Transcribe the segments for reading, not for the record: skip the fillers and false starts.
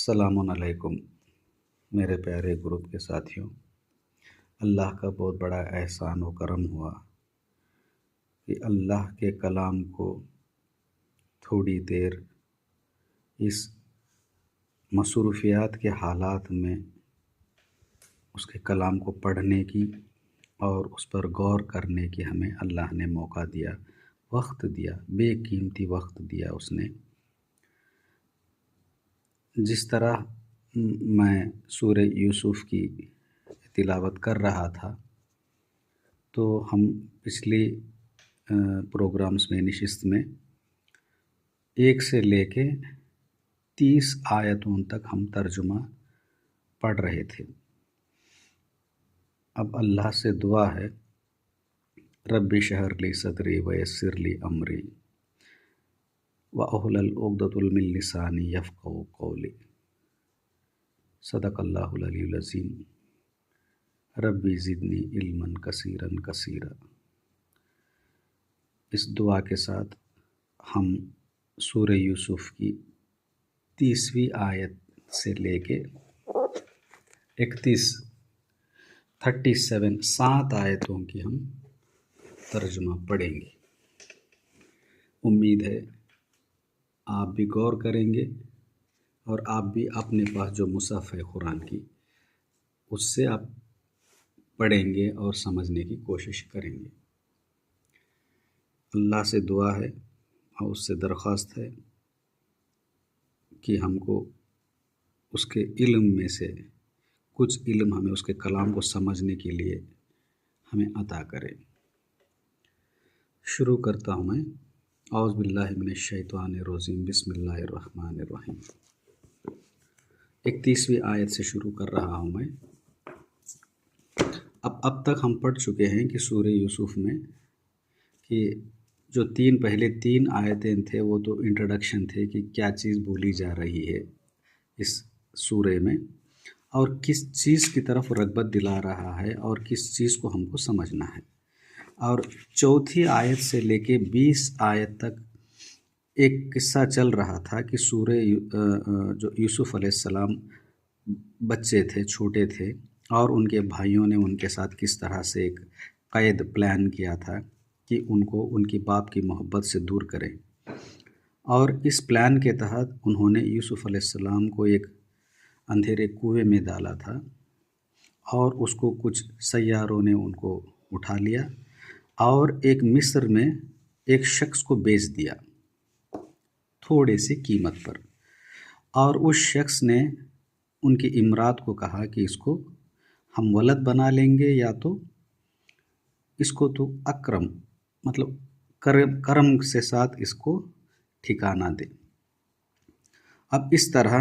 السلام علیکم میرے پیارے گروپ کے ساتھیوں، اللہ کا بہت بڑا احسان و کرم ہوا کہ اللہ کے کلام کو تھوڑی دیر اس مصروفیات کے حالات میں اس کے کلام کو پڑھنے کی اور اس پر غور کرنے کی ہمیں اللہ نے موقع دیا، وقت دیا، بے قیمتی وقت دیا اس نے۔ جس طرح میں سورہ یوسف کی تلاوت کر رہا تھا تو ہم پچھلی پروگرامز میں نشست میں 1 سے لے کے 30 آیتوں تک ہم ترجمہ پڑھ رہے تھے۔ اب اللہ سے دعا ہے، رب اشرح لی صدری ویسر لی امری واحلل عقدۃ من لسانی یفقہوا قولی، صدق اللہ العلی العظیم۔ ربی زدنی علما کثیرا کثیرا۔ اس دعا کے ساتھ ہم سورہ یوسف کی 30ویں آیت سے لے کے 7 آیتوں کی ہم ترجمہ پڑھیں گے۔ امید ہے آپ بھی غور کریں گے اور آپ بھی اپنے پاس جو مصحف ہے قرآن کی اس سے آپ پڑھیں گے اور سمجھنے کی کوشش کریں گے۔ اللہ سے دعا ہے اور اس سے درخواست ہے کہ ہم کو اس کے علم میں سے کچھ علم ہمیں اس کے کلام کو سمجھنے کے لیے ہمیں عطا کرے۔ شروع کرتا ہوں میں، اعوذ باللہ من الشیطان الرجیم، بسم اللہ الرحمن الرحیم۔ 31ویں آیت سے شروع کر رہا ہوں میں۔ اب تک ہم پڑھ چکے ہیں کہ سورہ یوسف میں کہ جو پہلے 3 آیتیں تھے وہ تو انٹروڈکشن تھے کہ کیا چیز بولی جا رہی ہے اس سورہ میں اور کس چیز کی طرف رغبت دلا رہا ہے اور کس چیز کو ہم کو سمجھنا ہے۔ اور 4تھی آیت سے لے کے 20 آیت تک ایک قصہ چل رہا تھا کہ سورہ جو یوسف علیہ السلام بچے تھے، چھوٹے تھے، اور ان کے بھائیوں نے ان کے ساتھ کس طرح سے ایک قید پلان کیا تھا کہ ان کو ان کی باپ کی محبت سے دور کریں۔ اور اس پلان کے تحت انہوں نے یوسف علیہ السلام کو ایک اندھیرے کنویں میں ڈالا تھا اور اس کو کچھ سیاروں نے ان کو اٹھا لیا اور ایک مصر میں ایک شخص کو بیچ دیا تھوڑے سی قیمت پر، اور اس شخص نے ان کی امرات کو کہا کہ اس کو ہم ولد بنا لیں گے یا تو اس کو تو اکرم مطلب کرم سے ساتھ اس کو ٹھکانہ دے۔ اب اس طرح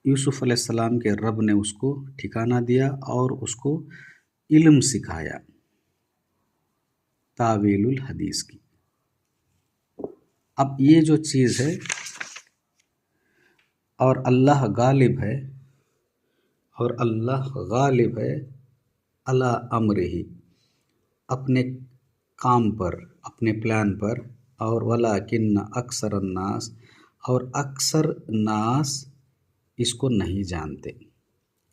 یوسف علیہ السلام کے رب نے اس کو ٹھکانہ دیا اور اس کو علم سکھایا تاویل الحدیث کی۔ اب یہ جو چیز ہے، اور اللہ غالب ہے علی امرہ، اپنے کام پر، اپنے پلان پر، اور ولکن اکثر الناس، اور اکثر ناس اس کو نہیں جانتے،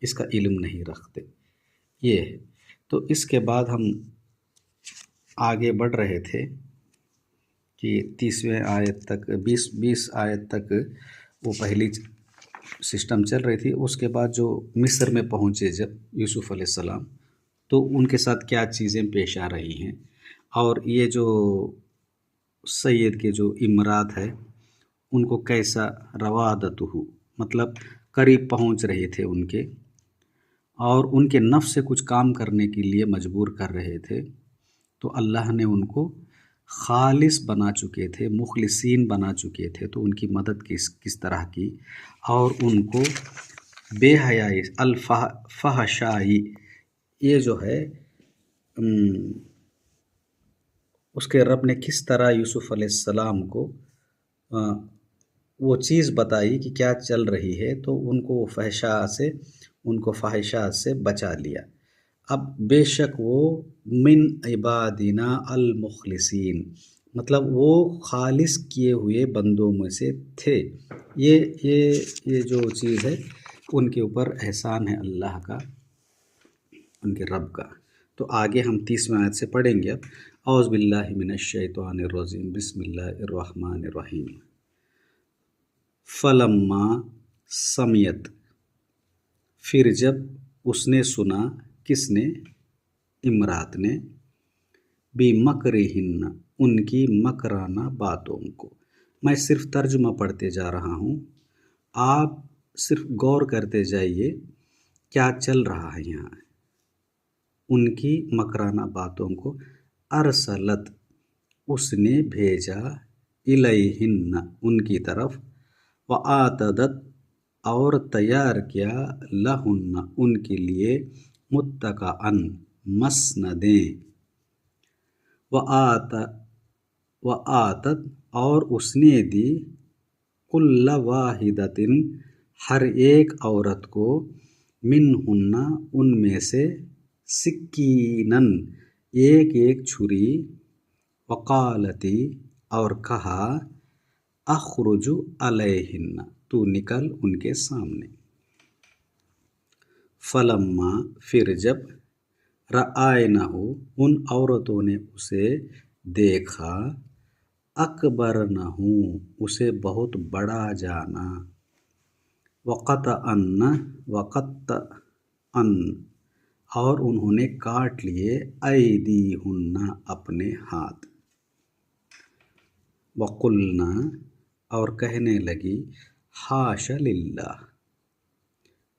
اس کا علم نہیں رکھتے۔ یہ ہے تو اس کے بعد ہم آگے بڑھ رہے تھے کہ 30ویں آیت تک 20 آیت تک وہ پہلی سسٹم چل رہی تھی۔ اس کے بعد جو مصر میں پہنچے جب یوسف علیہ السلام، تو ان کے ساتھ کیا چیزیں پیش آ رہی ہیں، اور یہ جو سید کے جو امرات ہے ان کو کیسا روادتہ مطلب قریب پہنچ رہے تھے ان کے، اور ان کے نفس سے کچھ کام کرنے کے لیے مجبور کر رہے تھے، تو اللہ نے ان کو خالص بنا چکے تھے، مخلصین بنا چکے تھے، تو ان کی مدد کس طرح کی، اور ان کو بے حیائی الفحشائی، یہ جو ہے اس کے رب نے کس طرح یوسف علیہ السلام کو وہ چیز بتائی کہ کیا چل رہی ہے، تو ان کو فحشات سے بچا لیا۔ اب بے شک وہ من عبادنا المخلصین، مطلب وہ خالص کیے ہوئے بندوں میں سے تھے، یہ جو چیز ہے ان کے اوپر احسان ہے اللہ کا، ان کے رب کا۔ تو آگے ہم 30ویں آیت سے پڑھیں گے اب۔ اعوذ باللہ من الشیطان الرجیم، بسم اللہ الرحمن الرحیم۔ فلما سمیت، پھر جب اس نے سنا، کس نے؟ امرات نے، بمکرہن، ان کی مکرانہ باتوں کو۔ میں صرف ترجمہ پڑھتے جا رہا ہوں، آپ صرف غور کرتے جائیے کیا چل رہا ہے یہاں۔ ان کی مکرانہ باتوں کو، ارسلت، اس نے بھیجا، الیہن، ان کی طرف، وآتدت، اور تیار کیا، لہن، ان کے لیے، متکئن، مسندیں، وآتت، اور اس نے دی، کل واحدۃ، ہر ایک عورت کو، منہن، ان میں سے، سکینن، ایک ایک چھری، وقالتی، اور کہا، اخرج علیہن، تو نکل ان کے سامنے۔ فلما، پھر جب، رآئینہ، ان عورتوں نے اسے دیکھا، اکبرنہ، اسے بہت بڑا جانا، وقطعن، اور انہوں نے کاٹ لیے، ایدیہن، اپنے ہاتھ، وقلنا، اور کہنے لگی، حاش للہ۔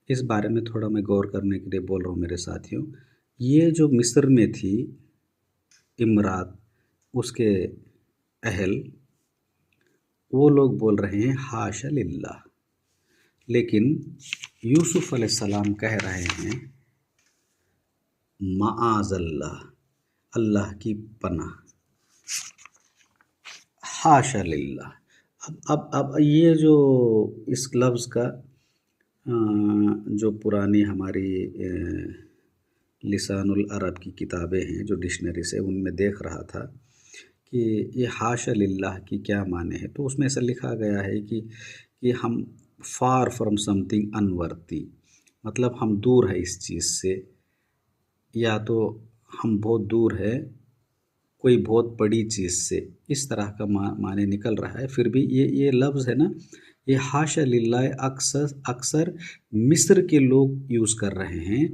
اس بارے میں تھوڑا میں غور کرنے کے لیے بول رہا ہوں میرے ساتھیوں۔ یہ جو مصر میں تھی امرات، اس کے اہل، وہ لوگ بول رہے ہیں حاش للہ، لیکن یوسف علیہ السلام کہہ رہے ہیں معاذ اللہ، اللہ کی پناہ، حاش للہ۔ اب یہ جو اس لفظ کا جو پرانی ہماری لسان العرب کی کتابیں ہیں، جو ڈکشنری سے، ان میں دیکھ رہا تھا کہ یہ حاش للہ کی کیا معنی ہے۔ تو اس میں ایسا لکھا گیا ہے کہ ہم فار فرام سم تھنگ انورتی، مطلب ہم دور ہے اس چیز سے، یا تو ہم بہت دور ہے کوئی بہت بڑی چیز سے، اس طرح کا معنی نکل رہا ہے۔ پھر بھی یہ لفظ ہے نا، یہ حاشا للہ اکثر مصر کے لوگ یوز کر رہے ہیں،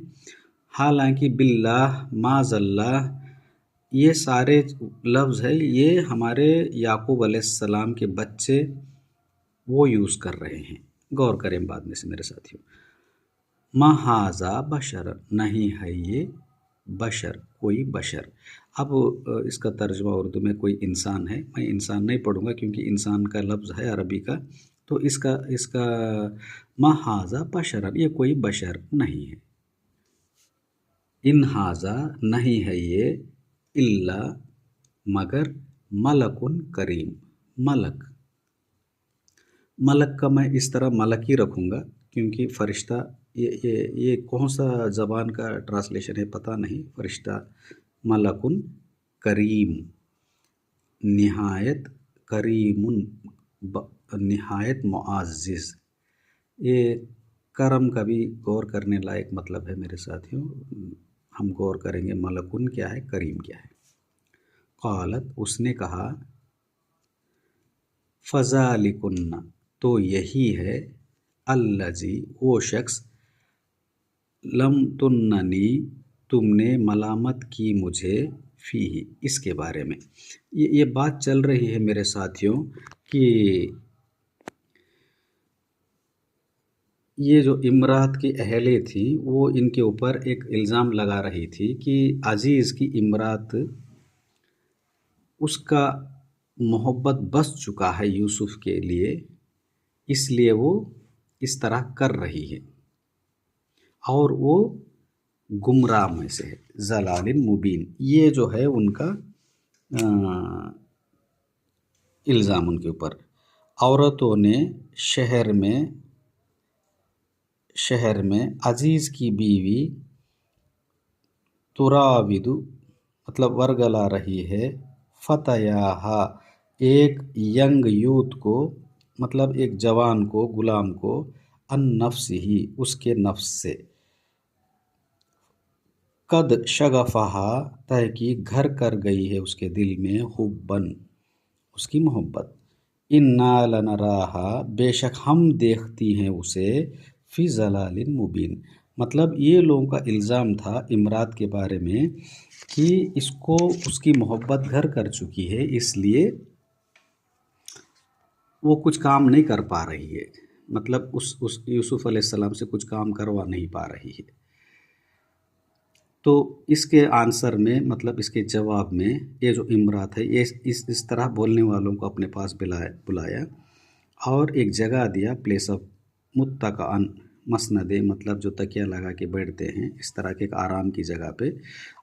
حالانکہ باللہ، معاذ اللہ، یہ سارے لفظ ہے یہ ہمارے یعقوب علیہ السلام کے بچے وہ یوز کر رہے ہیں۔ غور کریں بعد میں سے میرے ساتھیوں۔ ما ھذا بشر، نہیں ہے یہ بشر، کوئی بشر۔ اب اس کا ترجمہ اردو میں کوئی انسان ہے، میں انسان نہیں پڑھوں گا کیونکہ انسان کا لفظ ہے عربی کا، تو اس کا ما ھذا بشر، یہ کوئی بشر نہیں ہے۔ ان ھذا، نہیں ہے یہ، الا، مگر، ملک کریم، ملک کا میں اس طرح ملک ہی رکھوں گا کیونکہ فرشتہ، یہ کون سا زبان کا ٹرانسلیشن ہے پتہ نہیں۔ فرشتہ، ملک کریم، نہایت کریم، نہایت معزز۔ یہ کرم کا بھی غور کرنے لائق مطلب ہے میرے ساتھیوں، ہم غور کریں گے ملکن کیا ہے، کریم کیا ہے۔ قالت، اس نے کہا، فذالکن، تو یہی ہے، الذی، وہ شخص، لم تننی، تم نے ملامت کی مجھے، فیہ، اس کے بارے میں۔ یہ بات چل رہی ہے میرے ساتھیوں کہ یہ جو امرات کی اہلیں تھی وہ ان کے اوپر ایک الزام لگا رہی تھی کہ عزیز کی امرات، اس کا محبت بس چکا ہے یوسف کے لیے، اس لیے وہ اس طرح کر رہی ہے، اور وہ گمراہ میں سے ہے، ضلال مبین۔ یہ جو ہے ان کا الزام ان کے اوپر۔ عورتوں نے شہر میں عزیز کی بیوی، تراود، مطلب ورگلا رہی ہے، فتیہا، ایک ینگ یوتھ کو، مطلب ایک جوان کو، غلام کو، ان نفس ہی اس کے نفس سے، قد شغفہا تحقیق گھر کر گئی ہے اس کے دل میں، حبن اس کی محبت، انا لنراہا بے شک ہم دیکھتی ہیں اسے، فی ضلال مبین، مطلب یہ لوگوں کا الزام تھا امرات کے بارے میں کہ اس کو اس کی محبت گھر کر چکی ہے، اس لیے وہ کچھ کام نہیں کر پا رہی ہے، مطلب اس یوسف علیہ السلام سے کچھ کام کروا نہیں پا رہی ہے۔ تو اس کے آنسر میں، مطلب اس کے جواب میں، یہ جو امرات ہے یہ اس طرح بولنے والوں کو اپنے پاس بلایا اور ایک جگہ دیا، پلیس آف متکئن، مسند، مطلب جو تکیہ لگا کے بیٹھتے ہیں اس طرح کے ایک آرام کی جگہ پہ،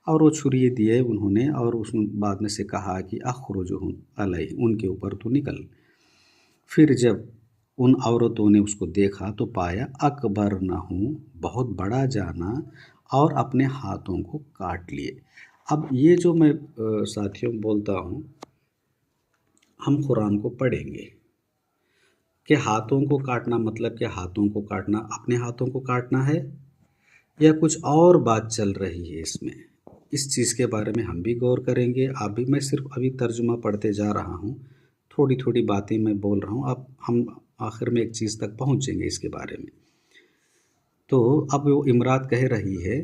اور وہ چھری دیے انہوں نے، اور اس بعد میں سے کہا کہ اخرجہم علیہ، ان کے اوپر تو نکل۔ پھر جب ان عورتوں نے اس کو دیکھا تو پایا اکبرنہ، بہت بڑا جانا، اور اپنے ہاتھوں کو کاٹ لیے۔ اب یہ جو میں ساتھیوں بولتا ہوں، ہم قرآن کو پڑھیں گے کہ ہاتھوں کو کاٹنا مطلب کہ ہاتھوں کو کاٹنا اپنے ہاتھوں کو کاٹنا ہے یا کچھ اور بات چل رہی ہے اس میں، اس چیز کے بارے میں ہم بھی غور کریں گے۔ آپ بھی، میں صرف ابھی ترجمہ پڑھتے جا رہا ہوں، تھوڑی تھوڑی باتیں میں بول رہا ہوں، اب ہم آخر میں ایک چیز تک پہنچیں گے اس کے بارے میں۔ تو اب وہ امرات کہہ رہی ہے،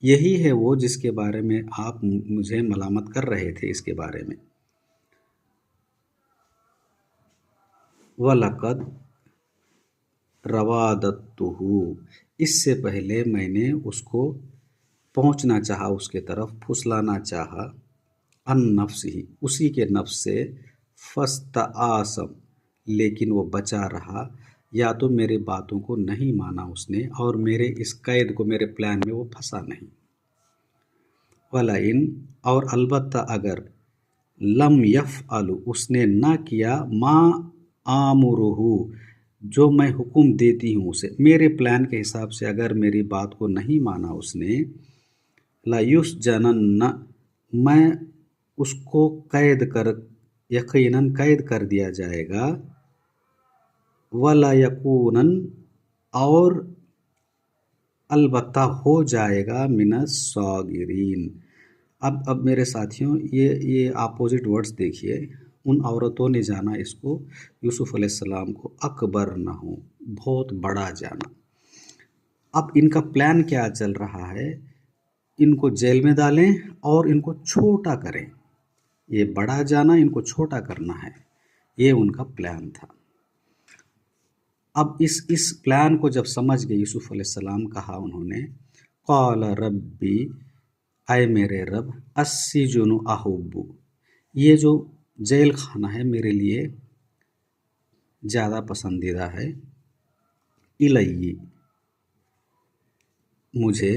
یہی ہے وہ جس کے بارے میں آپ مجھے ملامت کر رہے تھے اس کے بارے میں۔ وَلَقَدْ رَوَادَتْهُ، اس سے پہلے میں نے اس کو پہنچنا چاہا، اس کے طرف پھسلانا چاہا، ان نفس ہی اسی کے نفس سے، فَاسْتَعَاصَمَ، لیکن وہ بچا رہا، یا تو میرے باتوں کو نہیں مانا اس نے، اور میرے اس قید کو، میرے پلان میں وہ پھنسا نہیں۔ وَلَئِن، اور البتہ اگر، لم یفعل، اس نے نہ کیا، ما آمرہ، جو میں حکم دیتی ہوں اسے، میرے پلان کے حساب سے اگر میری بات کو نہیں مانا اس نے، لَیُسْجَنَنَّ، میں اس کو یقیناً قید کر دیا جائے گا، وَلَیَکُونَنَ، اور البتہ ہو جائے گا، من الصاغرین۔ اب میرے ساتھیوں، یہ اپوزٹ ورڈز دیکھیے، ان عورتوں نے جانا اس کو، یوسف علیہ السلام کو، اکبرنہ، بہت بڑا جانا۔ اب ان کا پلان کیا چل رہا ہے، ان کو جیل میں ڈالیں اور ان کو چھوٹا کریں، یہ بڑا جانا ان کو چھوٹا کرنا ہے، یہ ان کا پلان تھا۔ اب اس پلان کو جب سمجھ گئے یوسف علیہ السلام، کہا انہوں نے، قال ربی، اے میرے رب، السجن احب، یہ جو جیل خانہ ہے میرے لیے زیادہ پسندیدہ ہے، الی، مجھے،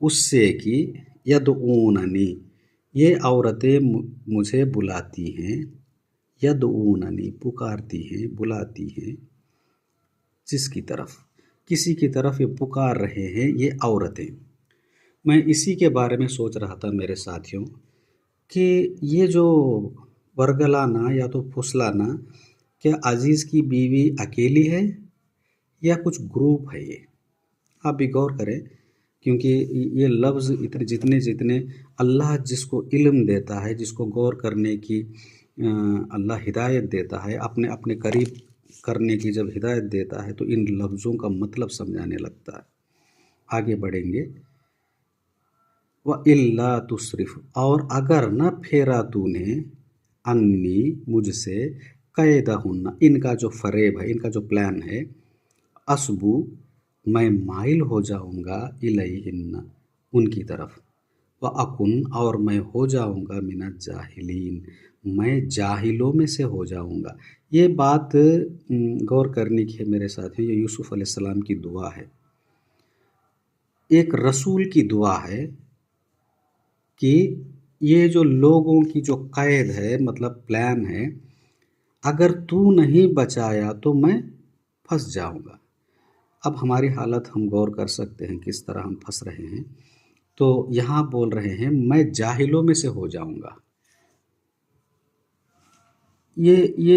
اس سے کہ، یدعوننی، یہ عورتیں مجھے بلاتی ہیں، یدعوننی، پکارتی ہیں، بلاتی ہیں، جس کی طرف، کسی کی طرف یہ پکار رہے ہیں یہ عورتیں۔ میں اسی کے بارے میں سوچ رہا تھا میرے ساتھیوں کہ یہ جو ورگلانا یا تو پھسلانا، کیا عزیز کی بیوی اکیلی ہے یا کچھ گروپ ہے؟ یہ آپ بھی غور کریں، کیونکہ یہ لفظ جتنے اللہ جس کو علم دیتا ہے، جس کو غور کرنے کی اللہ ہدایت دیتا ہے، اپنے قریب کرنے کی جب ہدایت دیتا ہے تو ان لفظوں کا مطلب سمجھانے لگتا ہے۔ آگے بڑھیں گے، وَإِلَّا تُصْرِفْ، اور اگر نہ پھیرا تو نے، انی، مجھ سے، قیدہن، ان کا جو فریب ہے، ان کا جو پلان ہے، اسبو، میں مائل ہو جاؤں گا، الیہن، ان کی طرف، وَأَكُنْ، اور میں ہو جاؤں گا، من الجاہلین، میں جاہلوں میں سے ہو جاؤں گا۔ یہ بات غور کرنے کی ہے میرے ساتھیوں، یہ یوسف علیہ السلام کی دعا ہے، ایک رسول کی دعا ہے کہ یہ جو لوگوں کی جو قید ہے، مطلب پلان ہے، اگر تو نہیں بچایا تو میں پھنس جاؤں گا۔ اب ہماری حالت ہم غور کر سکتے ہیں کس طرح ہم پھنس رہے ہیں۔ تو یہاں بول رہے ہیں میں جاہلوں میں سے ہو جاؤں گا۔ یہ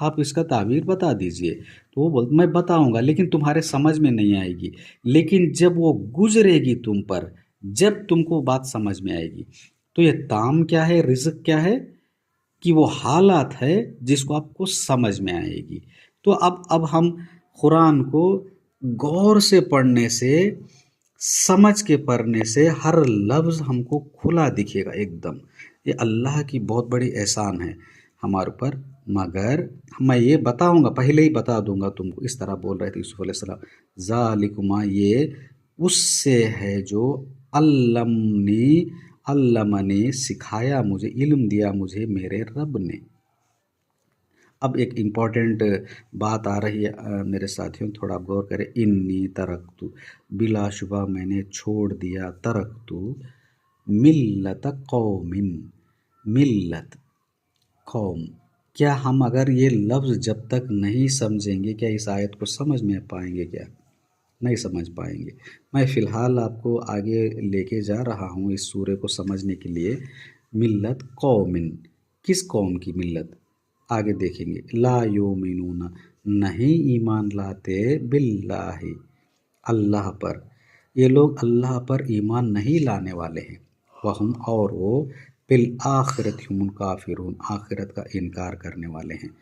آپ اس کا تعبیر بتا دیجئے۔ تو وہ بولتا میں بتاؤں گا لیکن تمہارے سمجھ میں نہیں آئے گی، لیکن جب وہ گزرے گی تم پر، جب تم کو بات سمجھ میں آئے گی۔ تو یہ تام کیا ہے، رزق کیا ہے، کہ وہ حالات ہے جس کو آپ کو سمجھ میں آئے گی۔ تو اب ہم قرآن کو غور سے پڑھنے سے، سمجھ کے پڑھنے سے ہر لفظ ہم کو کھلا دکھے گا ایک دم۔ یہ اللہ کی بہت بڑی احسان ہے ہمارے اوپر۔ مگر میں یہ بتاؤں گا، پہلے ہی بتا دوں گا تم کو، اس طرح بول رہے تھے یوسف علیہ السلام، ذالکما، یہ اس سے ہے جو علمنی سکھایا مجھے، علم دیا مجھے میرے رب نے۔ اب ایک امپورٹنٹ بات آ رہی ہے میرے ساتھیوں، تھوڑا غور کریں۔ انی ترکتو، بلا شبہ میں نے چھوڑ دیا، ترکتو ملت قوم، ملت قوم۔ کیا ہم اگر یہ لفظ جب تک نہیں سمجھیں گے، کیا اس آیت کو سمجھ میں پائیں گے؟ کیا نہیں سمجھ پائیں گے۔ میں فی الحال آپ کو آگے لے کے جا رہا ہوں اس سورے کو سمجھنے کے لیے۔ ملت قوم، کس قوم کی ملت؟ آگے دیکھیں گے۔ لا یؤمنون، نہیں ایمان لاتے، باللہ، اللہ پر۔ یہ لوگ اللہ پر ایمان نہیں لانے والے ہیں۔ وہم، اور وہ، بالآخرت ہم کافرون، آخرت کا انکار کرنے والے ہیں۔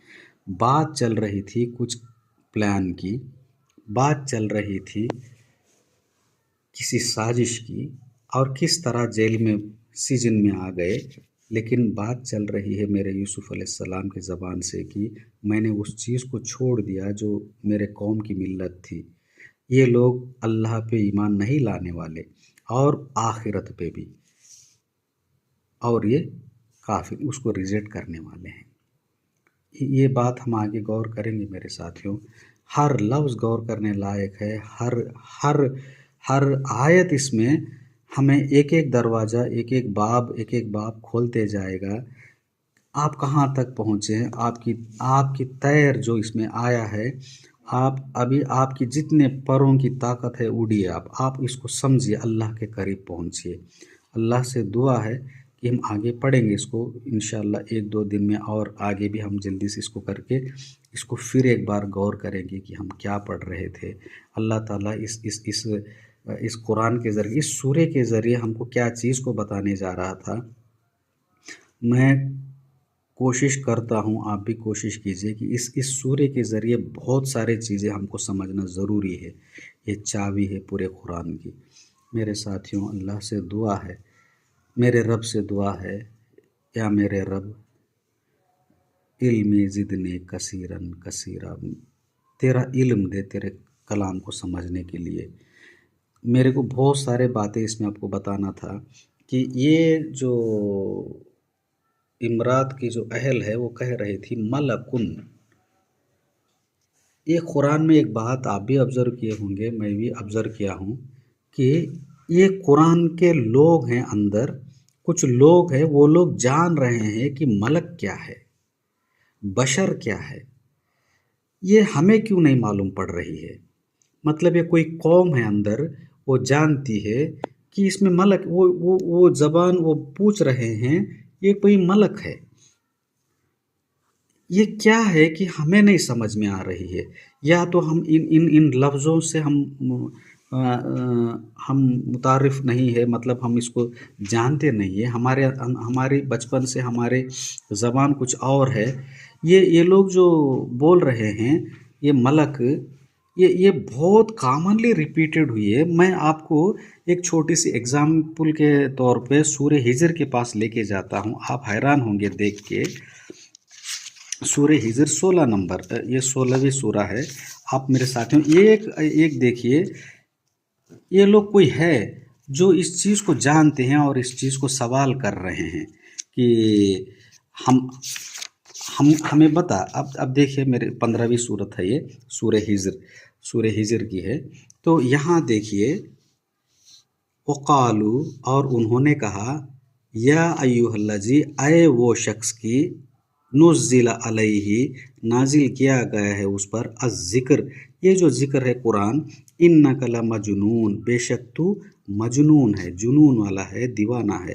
بات چل رہی تھی کچھ پلان کی، بات چل رہی تھی کسی سازش کی، اور کس طرح جیل میں، سجن میں آ گئے، لیکن بات چل رہی ہے میرے یوسف علیہ السلام کی زبان سے کہ میں نے اس چیز کو چھوڑ دیا جو میرے قوم کی ملت تھی۔ یہ لوگ اللہ پہ ایمان نہیں لانے والے، اور آخرت پہ بھی، اور یہ کافر، اس کو ریجیکٹ کرنے والے ہیں۔ یہ بات ہم آگے غور کریں گے میرے ساتھیوں۔ ہر لفظ غور کرنے لائق ہے، ہر آیت اس میں ہمیں ایک ایک دروازہ، ایک ایک باب کھولتے جائے گا۔ آپ کہاں تک پہنچے ہیں، آپ کی تیر جو اس میں آیا ہے، آپ کی جتنے پروں کی طاقت ہے اڑیے، آپ اس کو سمجھیے، اللہ کے قریب پہنچیے۔ اللہ سے دعا ہے کہ ہم آگے پڑھیں گے اس کو انشاءاللہ ایک دو دن میں، اور آگے بھی ہم جلدی سے اس کو کر کے اس کو پھر ایک بار غور کریں گے کہ ہم کیا پڑھ رہے تھے۔ اللہ تعالیٰ اس قرآن کے ذریعے، اس سورے کے ذریعے ہم کو کیا چیز کو بتانے جا رہا تھا۔ میں کوشش کرتا ہوں، آپ بھی کوشش کیجئے کہ اس سورے کے ذریعے بہت سارے چیزیں ہم کو سمجھنا ضروری ہے۔ یہ چابی ہے پورے قرآن کی۔ میرے ساتھیوں، اللہ سے دعا ہے، میرے رب سے دعا ہے، یا میرے رب علمی زدنی کثیرن کثیرا، تیرا علم دے تیرے کلام کو سمجھنے کے لیے۔ میرے کو بہت سارے باتیں اس میں آپ کو بتانا تھا کہ یہ جو امرات کی جو اہل ہے وہ کہہ رہی تھی ملکن۔ یہ قرآن میں ایک بات آپ بھی آبزرو کیے ہوں گے، میں بھی آبزرو کیا ہوں، کہ یہ قرآن کے لوگ ہیں اندر، کچھ لوگ ہیں، وہ لوگ جان رہے ہیں کہ ملک کیا ہے، بشر کیا ہے۔ یہ ہمیں کیوں نہیں معلوم پڑ رہی ہے؟ مطلب یہ کوئی قوم ہے اندر، وہ جانتی ہے کہ اس میں ملک، وہ زبان وہ پوچھ رہے ہیں، یہ کوئی ملک ہے۔ یہ کیا ہے کہ ہمیں نہیں سمجھ میں آ رہی ہے، یا تو ہم ان لفظوں سے ہم متعارف نہیں ہے، مطلب ہم اس کو جانتے نہیں ہیں، ہماری بچپن سے ہمارے زبان کچھ اور ہے۔ یہ لوگ جو بول رہے ہیں یہ ملک، یہ بہت کامنلی ریپیٹڈ ہوئی ہے۔ میں آپ کو ایک چھوٹی سی ایگزامپل کے طور پہ سورہ ہجر کے پاس لے کے جاتا ہوں، آپ حیران ہوں گے دیکھ کے۔ سورہ ہجر 16 نمبر، یہ 16ویں سورہ ہے۔ آپ میرے ساتھیوں ایک دیکھیے، یہ لوگ کوئی ہے جو اس چیز کو جانتے ہیں اور اس چیز کو سوال کر رہے ہیں کہ ہمیں بتا۔ اب دیکھیے میرے 15ویں سورت ہے یہ، سورہ ہجر کی ہے۔ تو یہاں دیکھیے، وقالو، اور انہوں نے کہا، یا ایھا الذی، اے وہ شخص کی، نزل علیہ، نازل کیا گیا ہے اس پر، الذکر، یہ جو ذکر ہے قرآن، انک لمجنون، بے شک تو مجنون ہے، جنون والا ہے، دیوانہ ہے۔